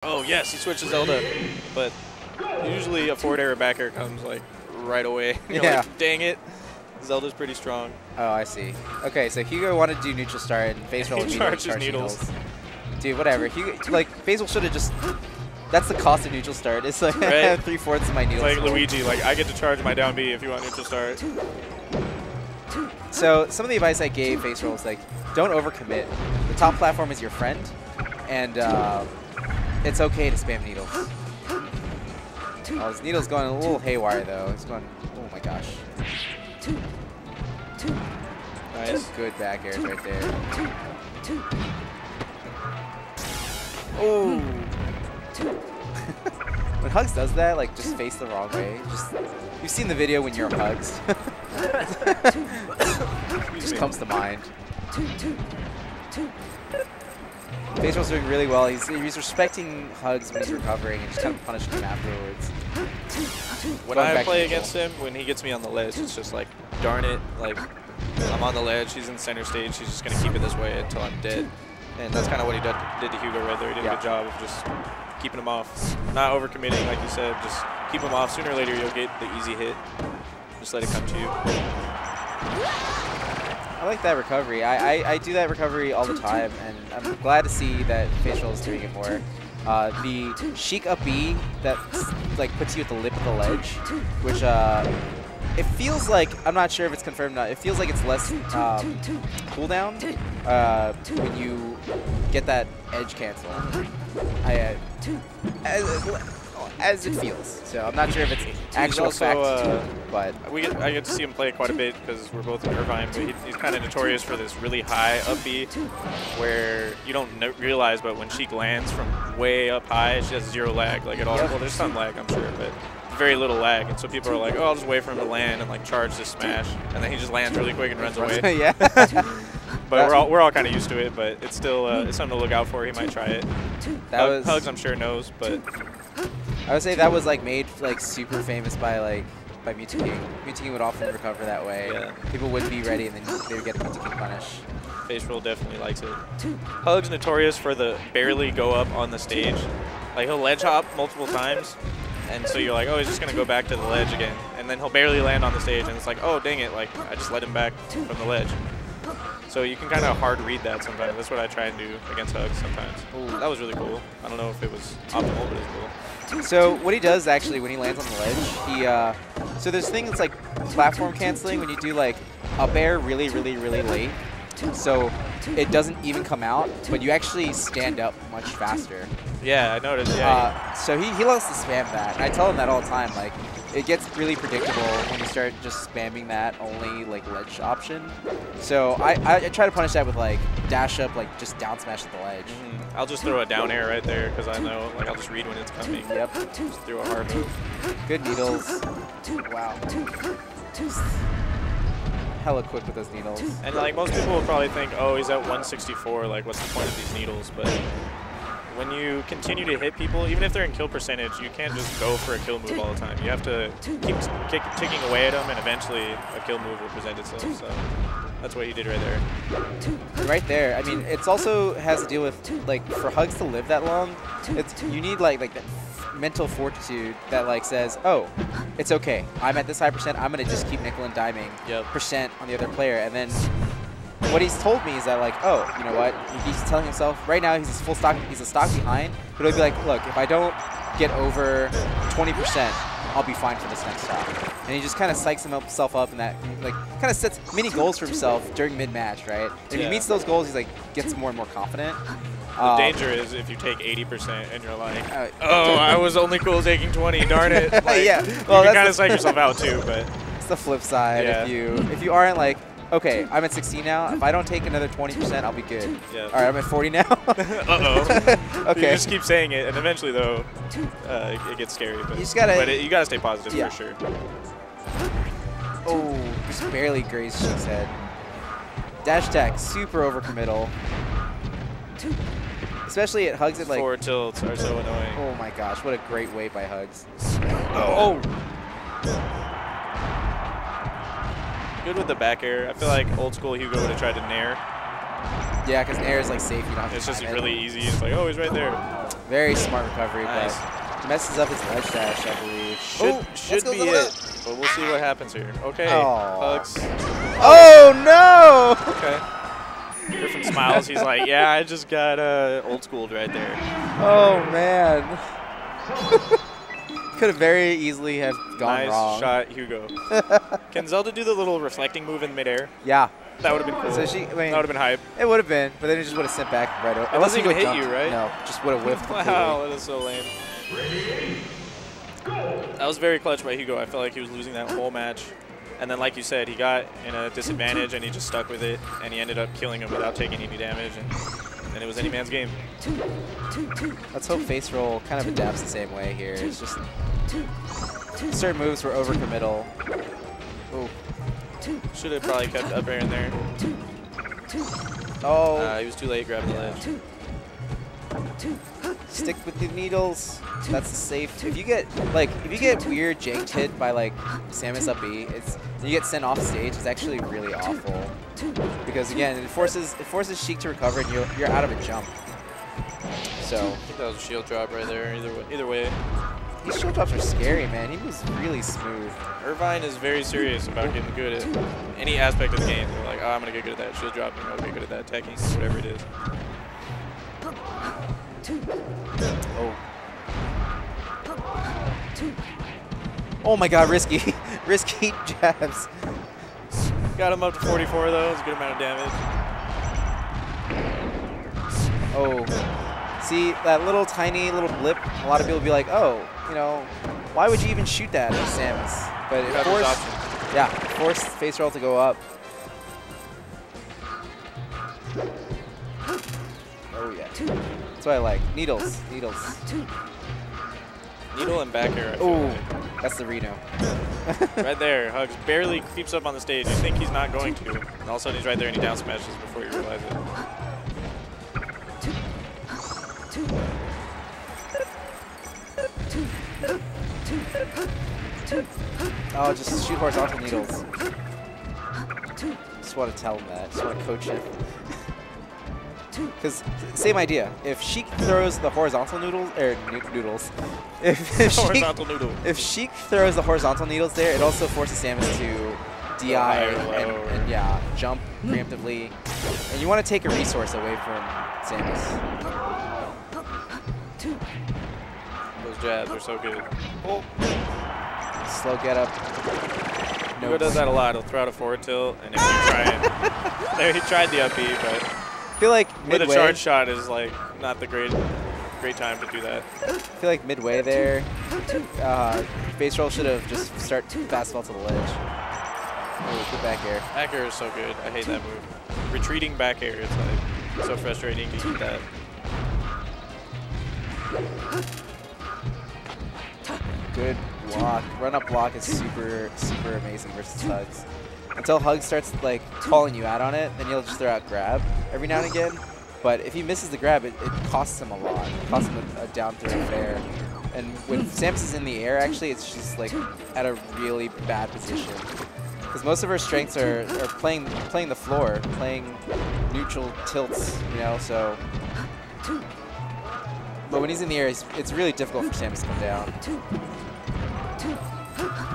Oh, yes, he switches Zelda. But usually a forward air back air comes like right away. You're like, dang it. Zelda's pretty strong. Oh, I see. Okay, so Hugo wanted to do neutral start and Faceroll He immediately charges needles. Dude, whatever. Hugo, like, Faceroll should have just... That's the cost of neutral start. It's like right? 3/4 of my needles. It's like Luigi, like, I get to charge my down B if you want neutral start. So some of the advice I gave Faceroll is like, don't overcommit. The top platform is your friend, and it's okay to spam needles. Oh, his needle's going a little haywire though. It's going, oh my gosh. Nice. Good back airs right there. Oh. When HugS does that, like, just face the wrong way. Just, you've seen the video when you're HugS. Just comes to mind. Faceroll's doing really well. He's respecting HugS when he's recovering and just kind of punishing him afterwards. When I play against him, when he gets me on the ledge, it's just like, darn it, like, I'm on the ledge, he's in center stage, he's just going to keep it this way until I'm dead. And that's kind of what he did to Hugo right there. He did a good job of just keeping him off. Not overcommitting, like you said, just keep him off. Sooner or later, you'll get the easy hit. Just let it come to you. I like that recovery. I do that recovery all the time, and I'm glad to see that Faceroll is doing it more. The Sheik up B that like puts you at the lip of the ledge, which it feels like, I'm not sure if it's confirmed or not, it feels like it's less cooldown when you get that edge cancel. As it feels. So I'm not sure if it's actual also, fact, but I get to see him play quite a bit because we're both in Irvine, but he's kind of notorious for this really high up B where you don't realize, but when Sheik lands from way up high, she has zero lag, like at all. Well, there's some lag, I'm sure, but very little lag, and so people are like, oh, I'll just wait for him to land and like charge this smash, and then he just lands really quick and runs away. Yeah. But we're all kind of used to it, but it's still it's something to look out for. He might try it. HugS, I'm sure, knows, but I would say that was like made like super famous by Mewtwo King. Mewtwo King would often recover that way. Yeah. People would be ready, and then they would get a Mewtwo King punish. Faceroll definitely likes it. HugS notorious for the barely go up on the stage. Like, he'll ledge hop multiple times, and so you're like, oh, he's just going to go back to the ledge again. And then he'll barely land on the stage, and it's like, oh, dang it, like, I just let him back from the ledge. So you can kind of hard read that sometimes. That's what I try and do against HugS sometimes. Ooh, that was really cool. I don't know if it was optimal, but it was cool. So what he does actually when he lands on the ledge, he so there's things like platform canceling when you do like up air really late. So it doesn't even come out, but you actually stand up much faster. Yeah, I noticed. Yeah. So he loves to spam that, and I tell him that all the time. Like, it gets really predictable when you start just spamming that only like ledge option. So I try to punish that with like dash up, like just down smash at the ledge. I'll just throw a down air right there because I know, like, I'll just read when it's coming. Yep. Just throw a hard move. Good needles. Wow. Hella quick with those needles. And like most people will probably think, oh, he's at 164, like what's the point of these needles? But when you continue to hit people, even if they're in kill percentage, you can't just go for a kill move all the time. You have to keep ticking away at them, and eventually a kill move will present itself. So that's what he did right there. Right there. I mean, it's also has to deal with, like, for HugS to live that long, you need like that mental fortitude that like says, oh, it's okay. I'm at this high percent. I'm gonna just keep nickel and diming percent on the other player. And then what he's told me is that, like, oh, you know what? He's telling himself right now he's full stock. He's a stock behind, but he'll be like, look, if I don't get over 20%, I'll be fine for this next stop. And he just kind of psychs himself up, and that like kind of sets mini goals for himself during mid-match, right? If he meets those goals, he's like gets more and more confident. The danger is if you take 80% and you're like, oh, I was only cool taking 20, darn it. Like, yeah, well, you can kind of psych yourself out too, but it's the flip side. Yeah. If you aren't like, okay, I'm at 16 now. If I don't take another 20%, I'll be good. Yeah. All right, I'm at 40 now. Uh-oh. Okay. You just keep saying it, and eventually, though, it gets scary. But you gotta stay positive for sure. Oh, just barely grazed Sheik's head. Dash attack, super overcommittal. Especially at HugS, like forward tilts are so annoying. Oh my gosh, what a great way by HugS. Oh. Good with the back air. I feel like old school Hugo would have tried to nair. Yeah, because nair is like safe. You don't have it's just really easy. It's like, oh, he's right there. Very smart recovery, Nice. but messes up his ledge dash, I believe. Should be it, but we'll see what happens here. Okay, HugS. Oh, no! Okay. Griffin smiles. He's like, yeah, I just got old schooled right there. Oh, man. Could have very easily have gone wrong. Nice shot, Hugo. Can Zelda do the little reflecting move in midair? Yeah. That would have been cool. So that would have been hype. It would have been, but then it just would have sent back right over. It doesn't even hit you, right? No, just would have whiffed completely. Wow, that is so lame. That was very clutch by Hugo. I felt like he was losing that whole match. And then, like you said, he got in a disadvantage, and he just stuck with it, and he ended up killing him without taking any damage, and it was any man's game. Let's hope Faceroll kind of adapts the same way here. It's just certain moves were overcommittal. Ooh. Should have probably kept up air in there. Oh. He was too late grabbing the ledge. Stick with the needles. That's safe. If you get weird janked hit by like Samus up B, you get sent off stage. It's actually really awful because again it forces Sheik to recover and you're out of a jump. So I think that was a shield drop right there. Either way. These shield drops are scary, man. He was really smooth. Irvine is very serious about getting good at any aspect of the game. They're like, oh, I'm going to get good at that shield dropping. I'm going to get good at that teching, whatever it is. Oh. Oh my god, risky. Risky jabs. Got him up to 44, though. It's a good amount of damage. Oh. See, that little tiny little blip, a lot of people would be like, oh, you know, why would you even shoot that at Samus? But it forced Faceroll to go up. Oh, yeah. That's what I like. Needles. Needles. Needle and back air. Oh, that's the Reno. Right there. HugS barely creeps up on the stage. You think he's not going to. And all of a sudden he's right there and he down smashes before you realize it. Oh, just shoot horizontal needles. Just want to tell him that. Just want to coach him. Because same idea. If Sheik throws the horizontal noodles, if Sheik throws the horizontal needles there, it also forces Samus to DI and yeah, jump preemptively. And you want to take a resource away from Samus. Those jabs are so good. Oh. Slow get up. Hugo does that a lot. He'll throw out a forward tilt, and if you try it, there he tried the up B, but I feel like midway, with a charge shot is like not the great time to do that. I feel like midway there, Faceroll should have just start fastball to the ledge. Oh, good back air. Back air is so good. I hate that move. Retreating back air, it's like so frustrating to keep that. Good block. Run up block is super, super amazing versus HugS. Until HugS starts like calling you out on it, then you'll just throw out grab every now and again. But if he misses the grab, it costs him a lot. It costs him a down throw fair. And when Samus is in the air, actually, it's just like at a really bad position. Because most of her strengths are playing the floor, playing neutral tilts, you know. So, but when he's in the air, it's really difficult for Samus to come down.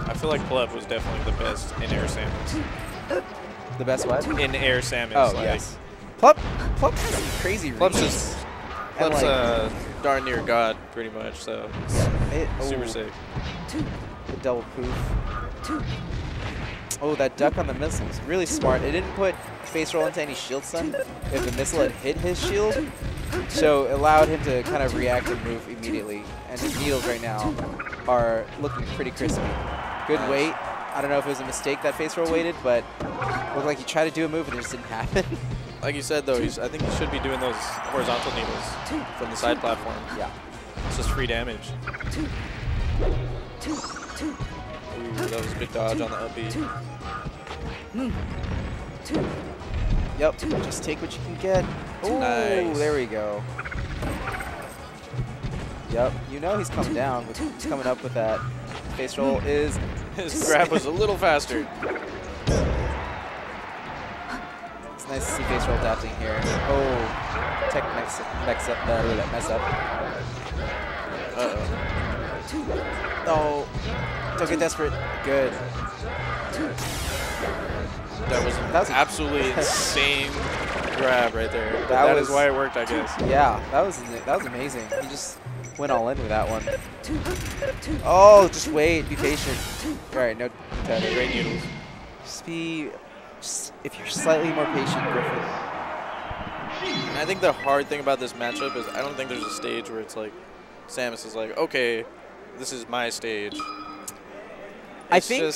I feel like Pleb was definitely the best in air Samus. The best what? In air Samus. Oh, like, yes. Pleb has some crazy reads. Pleb's darn near God, pretty much, so super sick. The double poof. Oh, that duck on the missile was really smart. It didn't put Faceroll into any shield stun if the missile had hit his shield, so it allowed him to kind of react and move immediately. And his needles right now are looking pretty crispy. Good weight. I don't know if it was a mistake that Faceroll waited, but it looked like he tried to do a move and it just didn't happen. Like you said, though, I think he should be doing those horizontal needles from the side platform. Yeah. It's just free damage. Ooh, that was a good dodge on the up B. Yep, just take what you can get. Oh, nice. There we go. Yep, you know he's coming down. He's coming up with that. Faceroll is... His grab was a little faster. It's nice to see Faceroll adapting here. Oh, tech mess up. No. Don't get desperate. Good. That was absolutely insane grab right there. But that is why it worked, I guess. Yeah, that was amazing. He just went all in with that one. Oh, just wait. Be patient. All right, no tether. Great needles. If you're slightly more patient, go for it. And I think the hard thing about this matchup is I don't think there's a stage where it's like Samus is like, okay, this is my stage. I think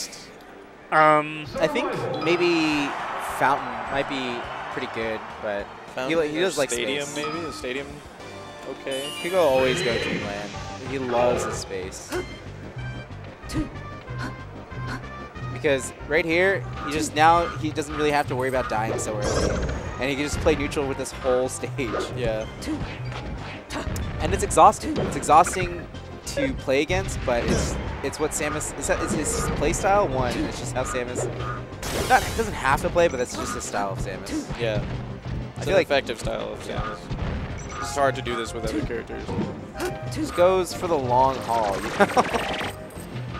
maybe Fountain might be pretty good, but he does like Stadium space. maybe? The Stadium, okay. He could always go Dreamland. He loves his space. Because right here, he doesn't really have to worry about dying so early. And he can just play neutral with this whole stage. Yeah. And it's exhausting. It's exhausting to play against, but it's what Samus, it's his playstyle, one. It's just how Samus, doesn't have to play, but that's just his style of Samus. Yeah. It's an effective style of Samus. It's hard to do this with other characters. Just goes for the long haul, you know?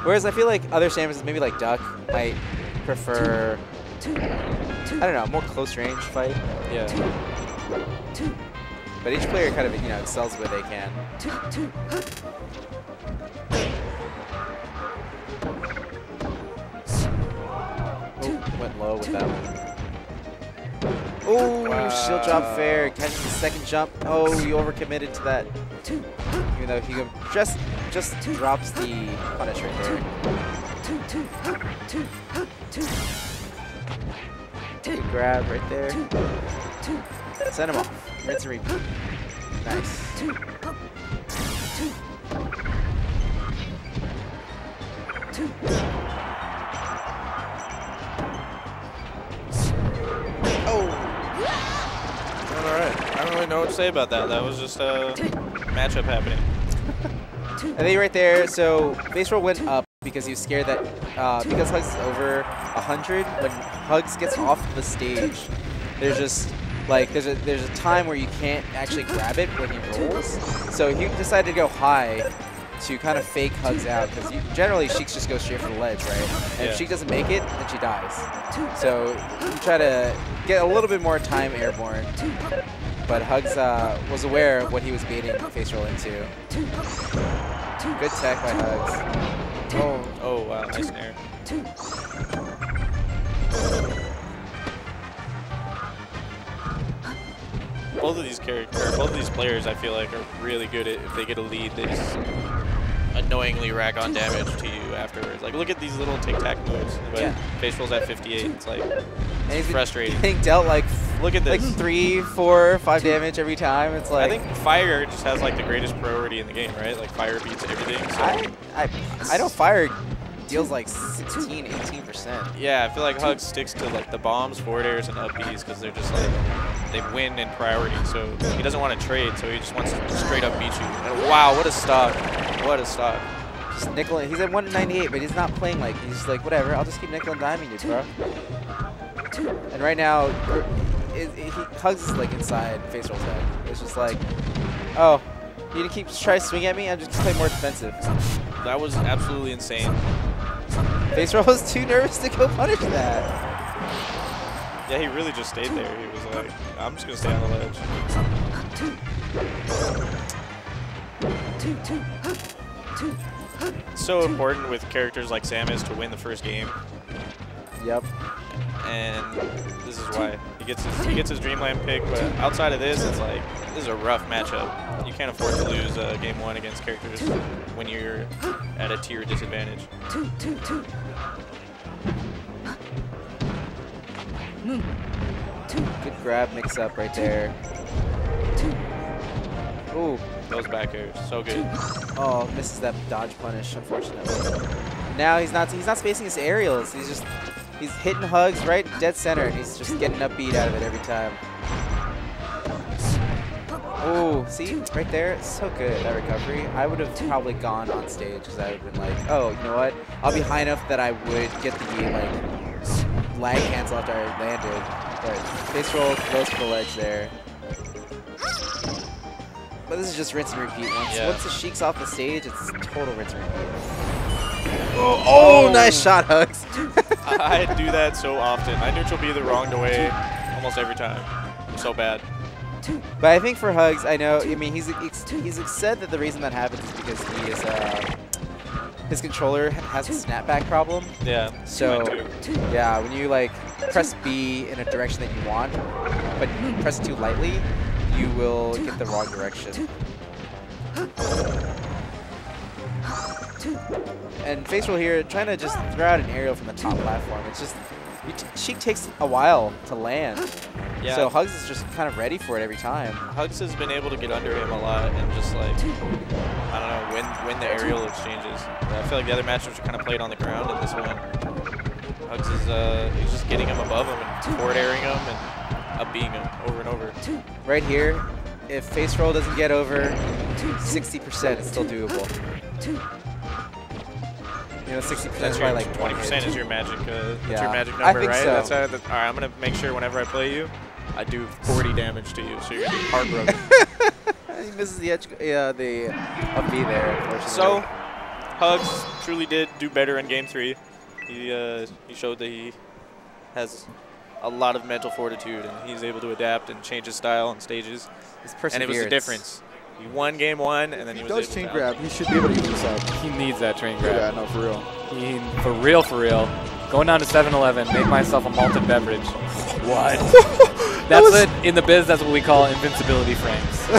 Whereas I feel like other Samuses, maybe like Duck, might prefer, I don't know, more close range fight. Yeah. But each player kind of, excels where they can. Oh, went low with that one. Oh, wow. Shield drop fair, catching the second jump. Oh, he overcommitted to that. Even though he just drops the punish right there. Good grab right there. Send him off. Rinse and repeat. Nice. Alright. I don't really know what to say about that. That was just a matchup happening. I think right there, so Faceroll went up because he was scared that because HugS is over 100, when HugS gets off the stage, there's just like there's a time where you can't actually grab it when he rolls. So he decided to go high to kind of fake HugS out, because generally Sheik just goes straight for the ledge, right? And if Sheik doesn't make it, then she dies. So you try to get a little bit more time airborne. But HugS was aware of what he was baiting Faceroll into. Good tech by HugS. Oh wow, nice snare. Both of these players, I feel like, are really good at, if they get a lead, they just annoyingly rack on damage to you afterwards. Like, look at these little tic-tac moves. But Faceroll's at 58. It's like, it's frustrating. Getting dealt like, look at this. Like 3, 4, 5 damage every time. It's like, I think fire just has like the greatest priority in the game, right? Like fire beats everything. So I know fire deals like 16, 18%. Yeah, I feel like HugS sticks to like the bombs, forward airs, and up Bs because they're just like, they win in priority. So he doesn't want to trade, so he just wants to straight up beat you. And wow, what a stock. What a stock. Just nickel. He's at 198, but he's not playing like, he's like, whatever, I'll just keep nickel and diming you, bro. And right now, HugS is like inside Faceroll's head. It's just like, oh, you need to try to swing at me? I'm just play more defensive. That was absolutely insane. Faceroll was too nervous to go punish that. Yeah, he really just stayed there. He was like, I'm just going to stay on the ledge. It's so important with characters like Samus to win the first game. Yep. And this is why. He gets his Dreamland pick, but outside of this, it's like, this is a rough matchup. You can't afford to lose game 1 against characters when you're at a tier disadvantage. Good grab mix up right there. Ooh. Those back airs, so good. Oh, misses that dodge punish, unfortunately. Now he's not spacing his aerials. He's hitting HugS right dead center, and he's just getting upbeat out of it every time. Oh, see? Right there? It's so good, that recovery. I would have probably gone on stage because I would have been like, oh, you know what? I'll be high enough that I would get the like lag cancel after I landed. But Faceroll goes for the ledge there. But this is just rinse and repeat. Once the Sheik's off the stage, it's total rinse and repeat. Oh, nice shot, HugS. I do that so often. I neutral B the wrong way almost every time. I'm so bad. But I think for HugS, I know, I mean, he's said that the reason that happens is because he is, his controller has a snapback problem. Yeah. So, yeah, when you like press B in a direction that you want, but you press it too lightly, you will get the wrong direction. And Faceroll here trying to just throw out an aerial from the top platform. It's just, Sheik takes a while to land. Yeah. So HugS is just kind of ready for it every time. HugS has been able to get under him a lot and just like, I don't know, win the aerial exchanges. I feel like the other matchups are kind of played on the ground, and this one, HugS is he's just getting him above him and forward airing him and up being him over and over. Right here, if Faceroll doesn't get over 60%, it's still doable. You know, 60% is probably like 20% is your magic. That's your magic number, I think right? so. That's all right. I'm gonna make sure whenever I play you, I do 40 damage to you, so you're gonna be heartbroken. He misses the edge, the up B there, unfortunately. So, HugS truly did do better in Game 3. He showed that he has a lot of mental fortitude, and he's able to adapt and change his style on stages. His perseverance. And it was the difference. He won Game 1, and then he was able to chain grab. He should be able to use this up. He needs that train grab. Yeah, no, for real. For real. Going down to 7-Eleven, make myself a malted beverage. What? That's it. In the biz, that's what we call invincibility frames.